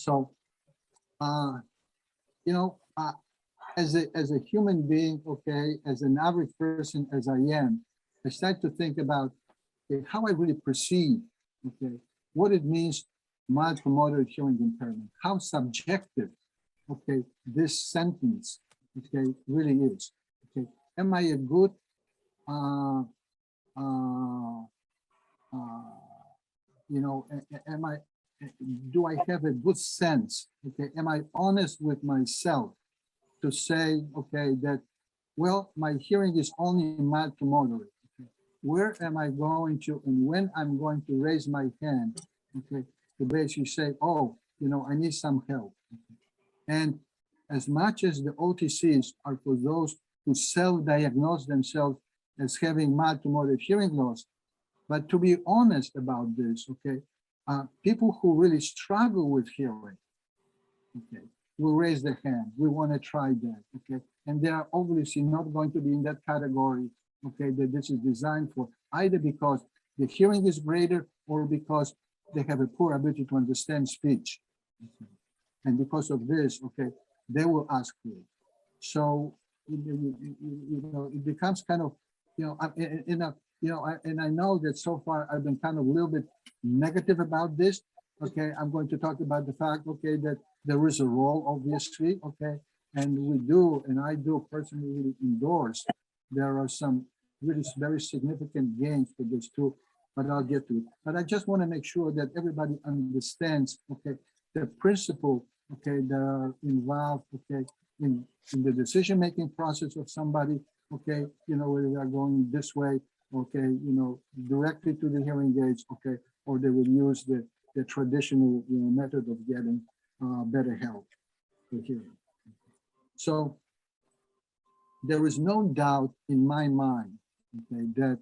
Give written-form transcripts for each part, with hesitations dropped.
So, you know, as a human being, okay, as an average person as I am, I start to think about okay, how I really perceive, okay, what it means mild to moderate hearing impairment, how subjective, okay, this sentence, okay, really is. Okay, am I a good, uh, uh, uh, you know, am I, do I have a good sense? Okay, am I honest with myself to say, okay, that, well, my hearing is only mild to moderate. Okay. Where am I going to, and when I'm going to raise my hand, okay, to basically say, oh, you know, I need some help. Okay. And as much as the OTCs are for those who self-diagnose themselves as having mild to moderate hearing loss, but to be honest about this, okay, people who really struggle with hearing, okay, will raise their hand. We want to try that, okay? And they are obviously not going to be in that category, okay, that this is designed for, either because the hearing is greater or because they have a poor ability to understand speech. Okay. And because of this, okay, they will ask for it. So, you know, it becomes kind of, you know, in a, you know, and I know that so far I've been kind of a little bit negative about this. Okay, I'm going to talk about the fact, okay, that there is a role, obviously, okay, and we do, and I do personally really endorse. There are some really very significant gains for this too, but I'll get to it. But I just want to make sure that everybody understands, okay, the principle, okay, that are involved, okay, in the decision-making process of somebody, okay, you know, whether they're going this way, okay, you know, directly to the hearing aids, okay, or they will use the traditional, you know, method of getting better help for hearing. So there is no doubt in my mind, okay, that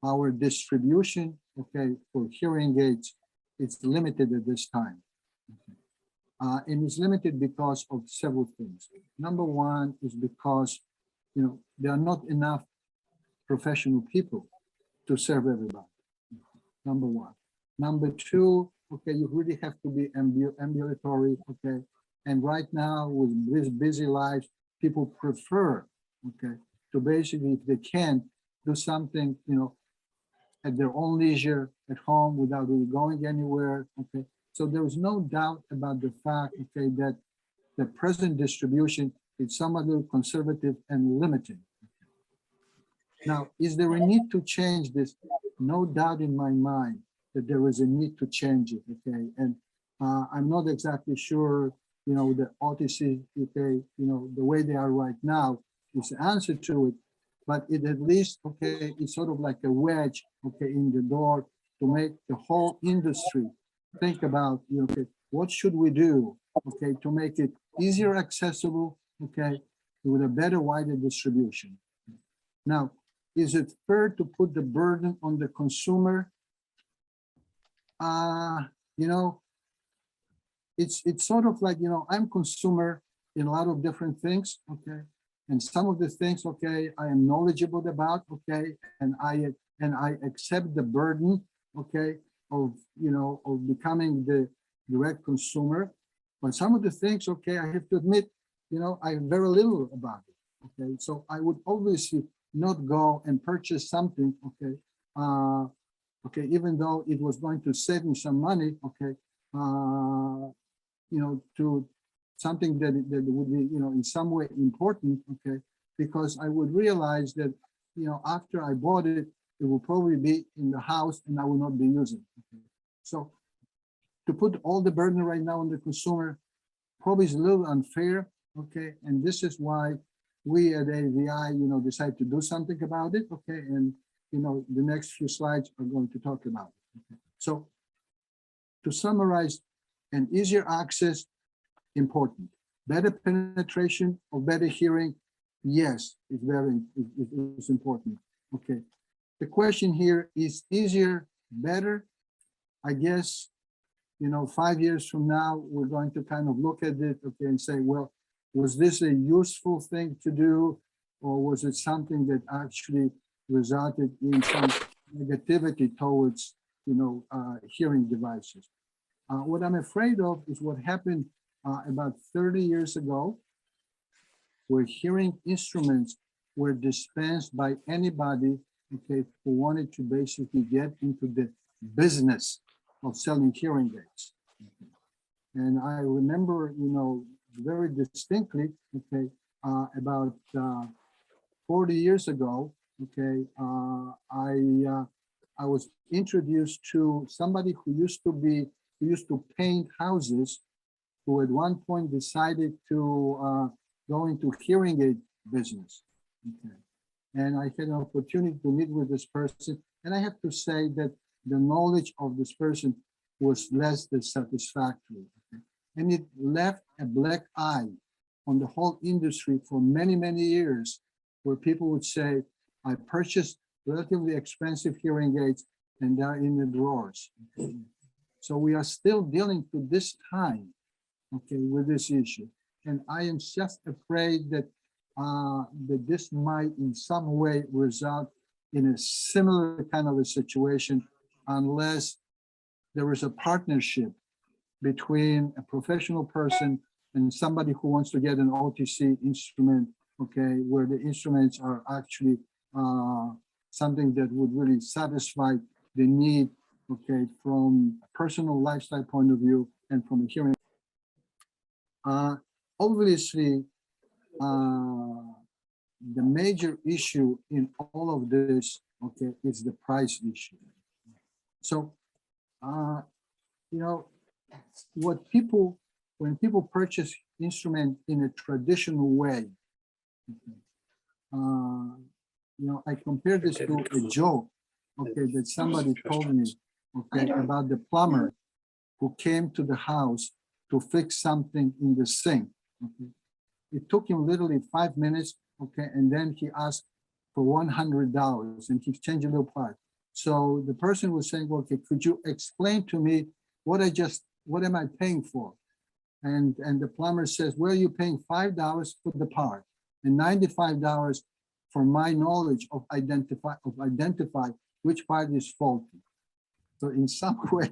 our distribution, okay, for hearing aids is limited at this time. Okay. And it's limited because of several things. Number one is because, you know, there are not enough professional people to serve everybody. Number one. Number two, okay, you really have to be ambulatory, okay? And right now, with this busy lives, people prefer, okay, to basically, if they can, do something, you know, at their own leisure, at home, without really going anywhere, okay? So there is no doubt about the fact, okay, that the present distribution is somewhat conservative and limited. Now, is there a need to change this? No doubt in my mind that there is a need to change it, okay? And I'm not exactly sure, you know, the OTC, okay, you know, the way they are right now is the answer to it, but it at least, okay, it's sort of like a wedge, okay, in the door to make the whole industry think about, you know, okay, what should we do, okay, to make it easier accessible, okay, with a better, wider distribution. Now, is it fair to put the burden on the consumer? You know, it's sort of like, you know, I'm consumer in a lot of different things, okay? And some of the things, okay, I am knowledgeable about, okay, and I accept the burden, okay, of, you know, of becoming the direct consumer. But some of the things, okay, I have to admit, you know, I have very little about it, okay? So I would obviously not go and purchase something, okay, okay, even though it was going to save me some money, okay, you know, to something that would be, you know, in some way important, okay, because I would realize that, you know, after I bought it, it will probably be in the house and I will not be using it. Okay? So to put all the burden right now on the consumer probably is a little unfair, okay, and this is why we at AVI, you know, decide to do something about it, okay, and, you know, the next few slides are going to talk about it. Okay? So to summarize, an easier access, important. Better penetration or better hearing, yes, it's important, okay. The question here is easier, better? I guess, you know, 5 years from now, we're going to kind of look at it, okay, and say, well, was this a useful thing to do, or was it something that actually resulted in some negativity towards, you know, hearing devices? What I'm afraid of is what happened about 30 years ago, where hearing instruments were dispensed by anybody, okay, who wanted to basically get into the business of selling hearing aids. Okay. And I remember, very distinctly, okay, about 40 years ago, okay, I was introduced to somebody who used to paint houses, who at one point decided to go into hearing aid business. Okay. And I had an opportunity to meet with this person. And I have to say that the knowledge of this person was less than satisfactory. Okay. And it left a black eye on the whole industry for many, many years, where people would say, I purchased relatively expensive hearing aids and they're in the drawers. Okay. So we are still dealing to this time, okay, with this issue. And I am just afraid that that this might in some way result in a similar kind of a situation, unless there is a partnership between a professional person and somebody who wants to get an OTC instrument, okay, where the instruments are actually something that would really satisfy the need, okay, from a personal lifestyle point of view and from a hearing. Obviously, the major issue in all of this, okay, is the price issue. So, when people purchase instrument in a traditional way, okay, I compare this to a joke, okay, that somebody told me, okay, about the plumber who came to the house to fix something in the sink. Okay. It took him literally 5 minutes, okay, and then he asked for $100 and he changed a little part. So the person was saying, okay, could you explain to me what am I paying for? And the plumber says, well, you're paying $5 for the part and $95 for my knowledge of identify which part is faulty. So in some way,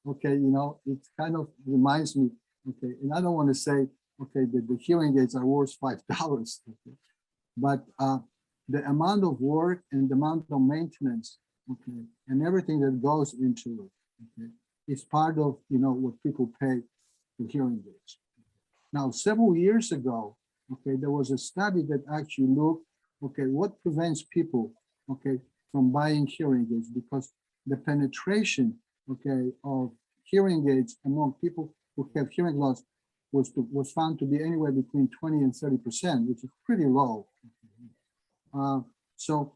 okay, it kind of reminds me, okay, and I don't want to say, okay, that the hearing aids are worth $5, okay, but the amount of work and the amount of maintenance, okay, and everything that goes into it, okay, is part of, what people pay for hearing aids. Now, several years ago, okay, there was a study that actually looked, okay, what prevents people, okay, from buying hearing aids, because the penetration, okay, of hearing aids among people who have hearing loss was found to be anywhere between 20 and 30%, which is pretty low. So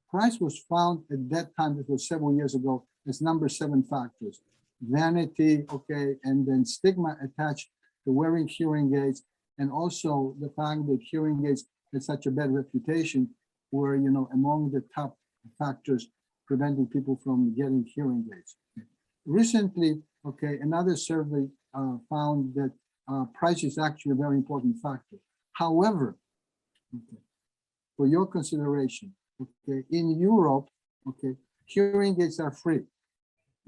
price was found at that time, this was several years ago, as number 7 factors. Vanity, okay, and then stigma attached to wearing hearing aids, and also the fact that hearing aids had such a bad reputation were, among the top factors preventing people from getting hearing aids. Okay. Recently, okay, another survey found that price is actually a very important factor. However, okay, for your consideration, okay, in Europe, okay, hearing aids are free.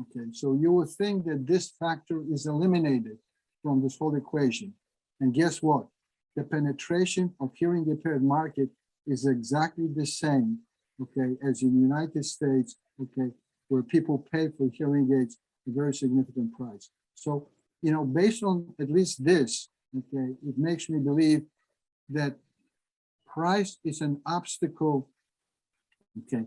Okay, so you would think that this factor is eliminated from this whole equation. And guess what? The penetration of hearing impaired market is exactly the same, okay, as in the United States, okay, where people pay for hearing aids a very significant price. So, based on at least this, okay, it makes me believe that price is an obstacle, okay,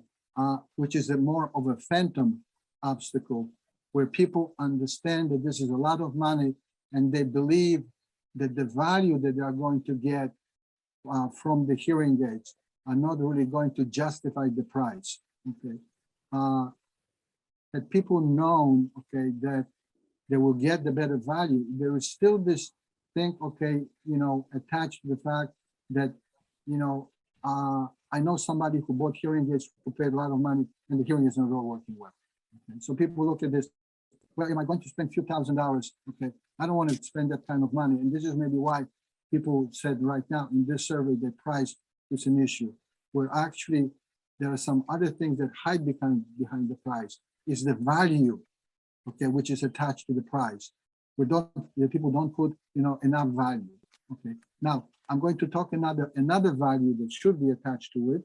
which is a more of a phantom obstacle, where people understand that this is a lot of money and they believe that the value that they are going to get from the hearing aids are not really going to justify the price. Okay, had people known, okay, that they will get the better value, there is still this thing, okay, attached to the fact that, I know somebody who bought hearing aids who paid a lot of money and the hearing is not all working well. Okay. So people look at this, well, am I going to spend a few $1,000s? Okay, I don't want to spend that kind of money. And this is maybe why people said right now in this survey that price is an issue, where actually there are some other things that hide behind the price, is the value okay, which is attached to the price. The people don't put, enough value. Okay. Now I'm going to talk another value that should be attached to it,